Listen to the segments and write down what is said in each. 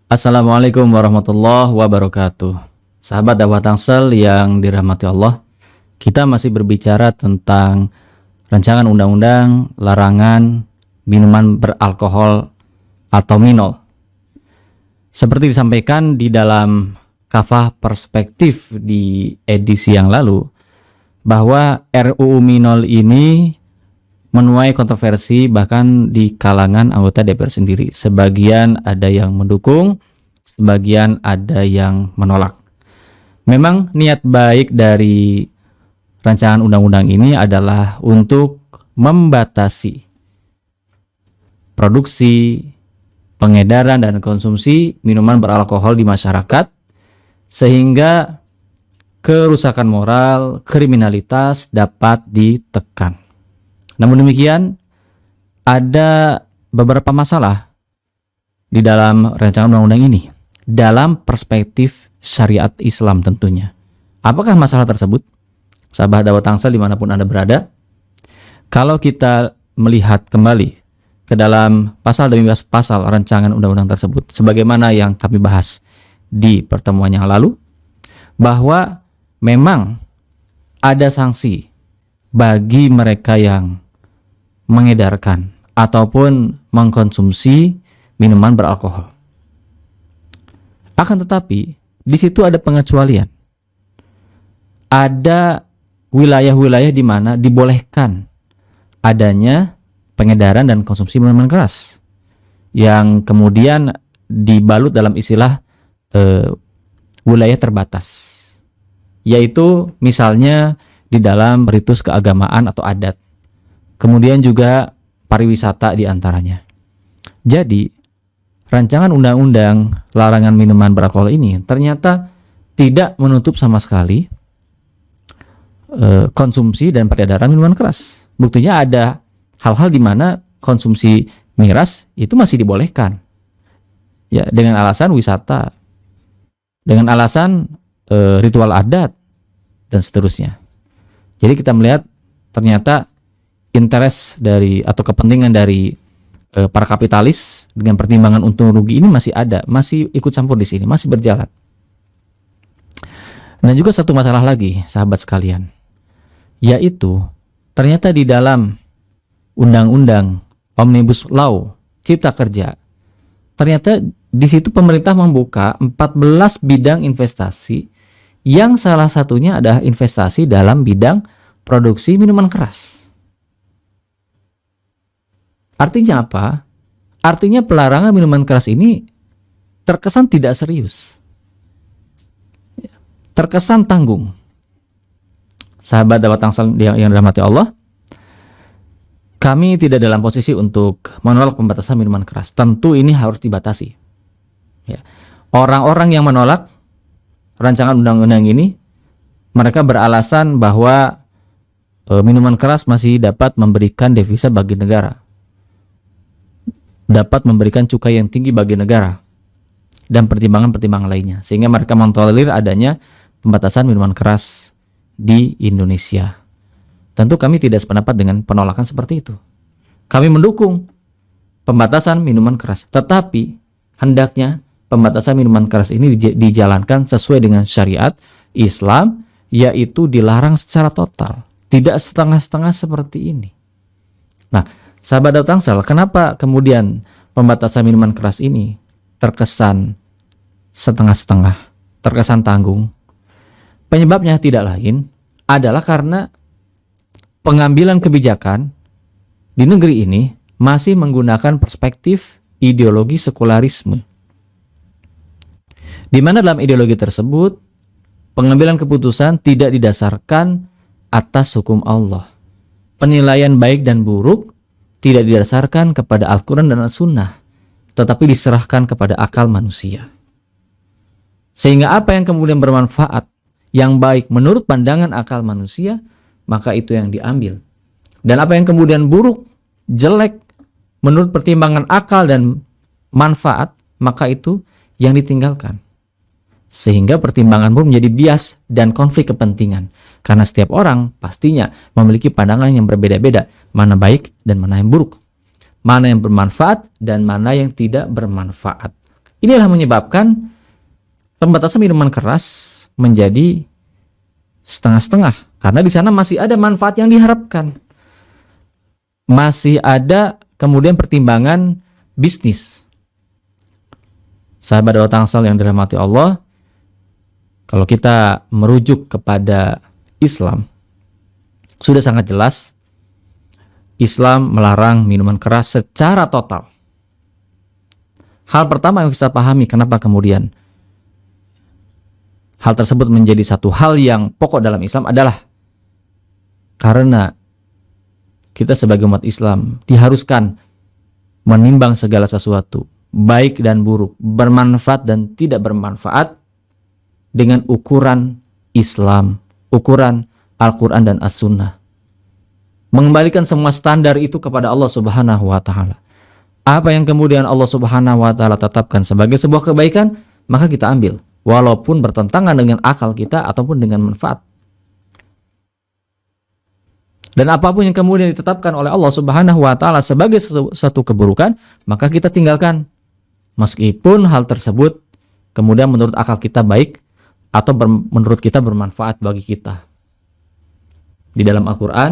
Assalamualaikum warahmatullahi wabarakatuh. Sahabat dakwah Tangsel yang dirahmati Allah, kita masih berbicara tentang rancangan undang-undang larangan minuman beralkohol atau minol. Seperti disampaikan di dalam kafah perspektif di edisi yang lalu, bahwa RUU minol ini menuai kontroversi bahkan di kalangan anggota DPR sendiri. Sebagian ada yang mendukung, sebagian ada yang menolak. Memang niat baik dari rancangan undang-undang ini adalah untuk membatasi produksi, pengedaran, dan konsumsi minuman beralkohol di masyarakat, sehingga kerusakan moral, kriminalitas dapat ditekan. Namun demikian, ada beberapa masalah di dalam rancangan undang-undang ini dalam perspektif syariat Islam tentunya. Apakah masalah tersebut? Sahabat dakwah Tangsel dimanapun Anda berada, kalau kita melihat kembali ke dalam pasal demi pasal rancangan undang-undang tersebut, sebagaimana yang kami bahas di pertemuan yang lalu, bahwa memang ada sanksi bagi mereka yang mengedarkan ataupun mengkonsumsi minuman beralkohol. Akan tetapi, di situ ada pengecualian. Ada wilayah-wilayah di mana dibolehkan adanya pengedaran dan konsumsi minuman keras, yang kemudian dibalut dalam istilah wilayah terbatas, yaitu misalnya di dalam ritus keagamaan atau adat. Kemudian juga pariwisata diantaranya. Jadi, rancangan undang-undang larangan minuman beralkohol ini ternyata tidak menutup sama sekali konsumsi dan peredaran minuman keras. Buktinya ada hal-hal di mana konsumsi miras itu masih dibolehkan, ya, dengan alasan wisata, dengan alasan ritual adat, dan seterusnya. Jadi kita melihat ternyata interest dari atau kepentingan dari para kapitalis dengan pertimbangan untung rugi ini masih ada, masih ikut campur di sini, masih berjalan. Dan juga satu masalah lagi, sahabat sekalian, yaitu ternyata di dalam undang-undang Omnibus Law Cipta Kerja, ternyata di situ pemerintah membuka 14 bidang investasi, yang salah satunya adalah investasi dalam bidang produksi minuman keras. Artinya apa? Artinya pelarangan minuman keras ini terkesan tidak serius, terkesan tanggung. Sahabat dakwah Tangsel yang dirahmati Allah, kami tidak dalam posisi untuk menolak pembatasan minuman keras. Tentu ini harus dibatasi. Ya. Orang-orang yang menolak rancangan undang-undang ini, mereka beralasan bahwa minuman keras masih dapat memberikan devisa bagi negara, dapat memberikan cukai yang tinggi bagi negara, dan pertimbangan-pertimbangan lainnya, sehingga mereka mentolerir adanya pembatasan minuman keras di Indonesia. Tentu kami tidak sependapat dengan penolakan seperti itu. Kami mendukung pembatasan minuman keras, tetapi hendaknya pembatasan minuman keras ini dijalankan sesuai dengan syariat Islam, yaitu dilarang secara total, tidak setengah-setengah seperti ini. Nah, sahabat dakwah Tangsel, kenapa kemudian pembatasan minuman keras ini terkesan setengah-setengah, terkesan tanggung? Penyebabnya tidak lain adalah karena pengambilan kebijakan di negeri ini masih menggunakan perspektif ideologi sekularisme, di mana dalam ideologi tersebut pengambilan keputusan tidak didasarkan atas hukum Allah. Penilaian baik dan buruk tidak didasarkan kepada Al-Quran dan As-Sunnah, tetapi diserahkan kepada akal manusia. Sehingga apa yang kemudian bermanfaat, yang baik menurut pandangan akal manusia, maka itu yang diambil. Dan apa yang kemudian buruk, jelek, menurut pertimbangan akal dan manfaat, maka itu yang ditinggalkan. Sehingga pertimbangan pun menjadi bias dan konflik kepentingan. Karena setiap orang pastinya memiliki pandangan yang berbeda-beda, mana baik dan mana yang buruk. mana yang bermanfaat dan mana yang tidak bermanfaat. Inilah menyebabkan pembatasan minuman keras menjadi setengah-setengah, karena di sana masih ada manfaat yang diharapkan. Masih ada kemudian pertimbangan bisnis. Sahabat Dakwah Tangsel yang dirahmati Allah, kalau kita merujuk kepada Islam, sudah sangat jelas Islam melarang minuman keras secara total. Hal pertama yang kita pahami kenapa kemudian hal tersebut menjadi satu hal yang pokok dalam Islam adalah karena kita sebagai umat Islam diharuskan menimbang segala sesuatu, baik dan buruk, bermanfaat dan tidak bermanfaat, dengan ukuran Islam, ukuran Al-Quran dan As-Sunnah. Mengembalikan semua standar itu kepada Allah Subhanahu wa Ta'ala. Apa yang kemudian Allah Subhanahu wa Ta'ala tetapkan sebagai sebuah kebaikan, maka kita ambil, walaupun bertentangan dengan akal kita ataupun dengan manfaat. Dan apapun yang kemudian ditetapkan oleh Allah Subhanahu wa Ta'ala sebagai satu keburukan, maka kita tinggalkan, meskipun hal tersebut kemudian menurut akal kita baik atau menurut kita bermanfaat bagi kita. Di dalam Al-Quran,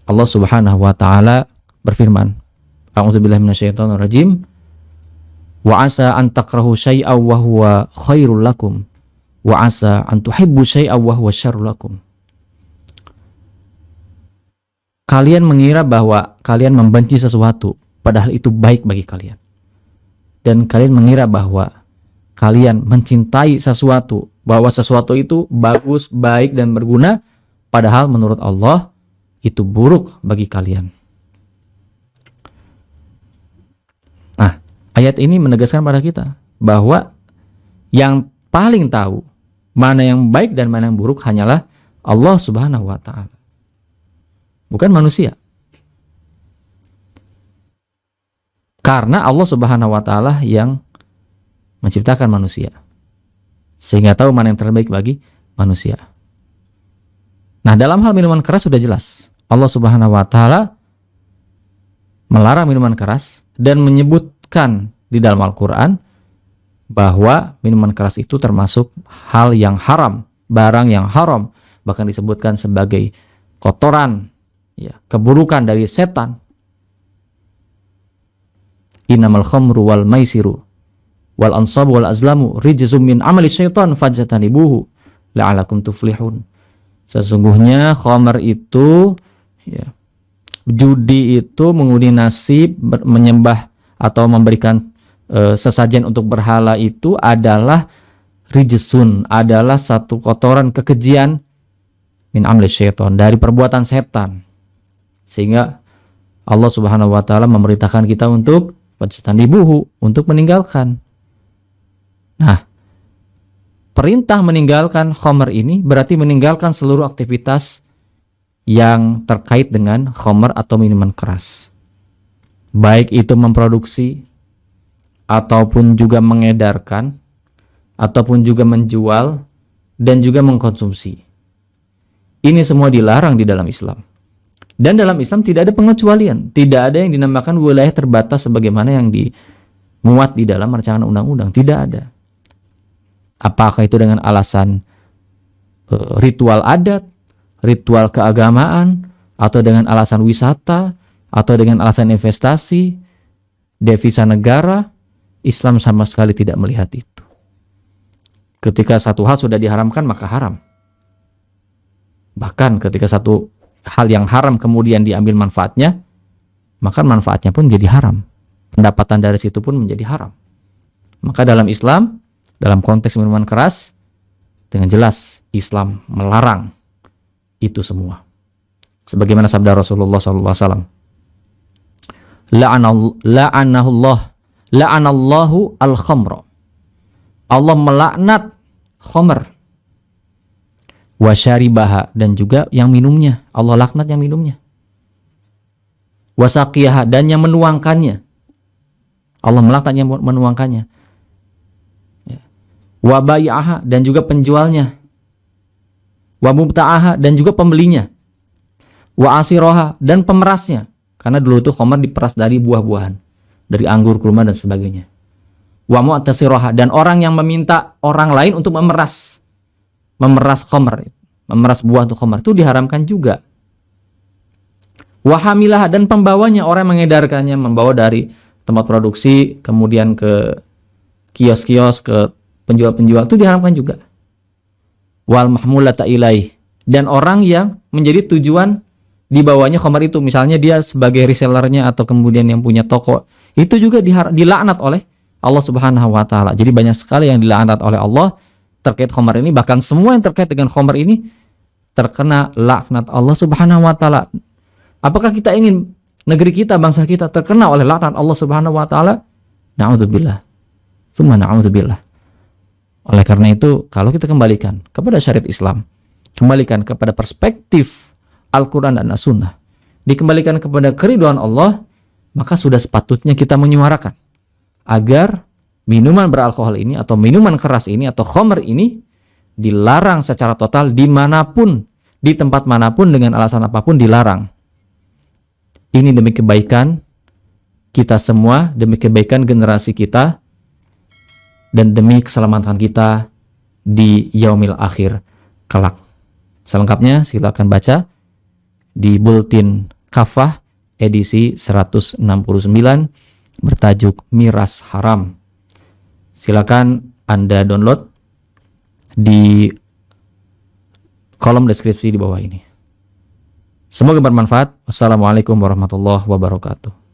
Allah Subhanahu wa Ta'ala berfirman, A'udzubillahi minasyaitonirrajim, wa asa an takrahu syai'aw wa huwa khairul lakum wa asa an tuhibbu syai'aw wa huwa syarrul lakum. Kalian mengira bahwa kalian membenci sesuatu padahal itu baik bagi kalian, dan kalian mengira bahwa kalian mencintai sesuatu, bahwa sesuatu itu bagus, baik dan berguna, padahal menurut Allah itu buruk bagi kalian. Nah, ayat ini menegaskan pada kita bahwa yang paling tahu mana yang baik dan mana yang buruk hanyalah Allah Subhanahu wa Ta'ala, bukan manusia. Karena Allah Subhanahu wa Ta'ala yang menciptakan manusia, sehingga tahu mana yang terbaik bagi manusia. Nah, dalam hal minuman keras sudah jelas, Allah Subhanahu wa Ta'ala melarang minuman keras dan menyebutkan di dalam Al-Quran bahwa minuman keras itu termasuk hal yang haram, barang yang haram, bahkan disebutkan sebagai kotoran, ya, keburukan dari setan. Innamal khamru wal maisiru wal ansabu wal azlamu rijzum min amali syaitan fajtanibuhu la'alakum tuflihun. Sesungguhnya khamr itu, ya, judi itu, mengundi nasib, menyembah atau memberikan sesajen untuk berhala itu adalah rijsun, adalah satu kotoran, kekejian, min amali syaitan, dari perbuatan setan. Sehingga Allah Subhanahu wa Ta'ala memerintahkan kita untuk fajtanibuhu, untuk meninggalkan. Nah, perintah meninggalkan khamr ini berarti meninggalkan seluruh aktivitas yang terkait dengan khamr atau minuman keras, baik itu memproduksi ataupun juga mengedarkan ataupun juga menjual dan juga mengkonsumsi. Ini semua dilarang di dalam Islam. Dan dalam Islam tidak ada pengecualian, tidak ada yang dinamakan wilayah terbatas sebagaimana yang dimuat di dalam rancangan undang-undang, tidak ada. Apakah itu dengan alasan ritual adat, ritual keagamaan, atau dengan alasan wisata, atau dengan alasan investasi, devisa negara, Islam sama sekali tidak melihat itu. Ketika satu hal sudah diharamkan, maka haram. Bahkan ketika satu hal yang haram kemudian diambil manfaatnya, maka manfaatnya pun menjadi haram. Pendapatan dari situ pun menjadi haram. Maka dalam Islam, dalam konteks minuman keras, dengan jelas Islam melarang itu semua. Sebagaimana sabda Rasulullah SAW, la'anallahu al-khamra. Allah melaknat khamr, wa syaribaha, dan juga yang minumnya. Allah laknat yang minumnya. Wa saqiyaha, dan yang menuangkannya. Allah melaknat yang menuangkannya. Wa bai'aha, dan juga penjualnya. Wa mubta'aha, dan juga pembelinya. Wa asiroha, dan pemerasnya. Karena dulu tuh khamar diperas dari buah-buahan, dari anggur, kurma dan sebagainya. Wa mu'tasirah, dan orang yang meminta orang lain untuk memeras khamar, memeras buah untuk khamar itu diharamkan juga. Wa hamilah, dan pembawanya, orang yang mengedarkannya, membawa dari tempat produksi kemudian ke kios-kios, ke penjual-penjual, itu diharamkan juga. Wal mahmulata ilaih, dan orang yang menjadi tujuan dibawanya khamar itu, misalnya dia sebagai resellernya atau kemudian yang punya toko, itu juga dilaknat oleh Allah Subhanahu wa taala. Jadi banyak sekali yang dilaknat oleh Allah terkait khamar ini, bahkan semua yang terkait dengan khamar ini terkena laknat Allah Subhanahu wa taala. Apakah kita ingin negeri kita, bangsa kita terkena oleh laknat Allah Subhanahu wa taala? Na'udzubillah. Tsumma na'udzubillah. Oleh karena itu, kalau kita kembalikan kepada syariat Islam, kembalikan kepada perspektif Al-Quran dan As-Sunnah, dikembalikan kepada keridhaan Allah, maka sudah sepatutnya kita menyuarakan agar minuman beralkohol ini atau minuman keras ini atau khamr ini dilarang secara total dimanapun, di tempat manapun, dengan alasan apapun dilarang. Ini demi kebaikan kita semua, demi kebaikan generasi kita, dan demi keselamatan kita di yaumil akhir kelak. Selengkapnya silakan baca di Bulletin Kafah edisi 169 bertajuk Miras Haram. Silakan Anda download di kolom deskripsi di bawah ini. Semoga bermanfaat. Wassalamualaikum warahmatullahi wabarakatuh.